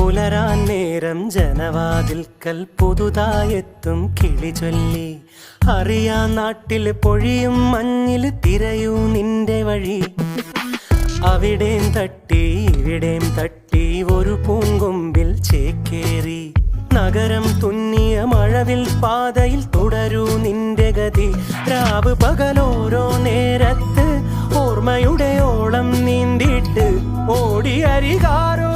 പുലരാൻ നേരം ജനവാതിൽക്കൽ പുതുതായെത്തും കിളി ചൊല്ലി. അറിയാ നാട്ടിൽ പൊഴിയും മഞ്ഞിൽ തിരയൂ നിന്റെ വഴി. അവിടേം തട്ടി ഇവിടേം തട്ടി ഒരു പൂങ്കൊമ്പിൽ ചേക്കേറി. നഗരം തുന്നിയ മഴവിൽ പാതയിൽ തുടരൂ നിന്റെ ഗതി. രാവ് പകലോരോ നേരത്ത് ഓർമ്മയുടെ ഓളം നീന്തിട്ട് ഓടി അരികാരോ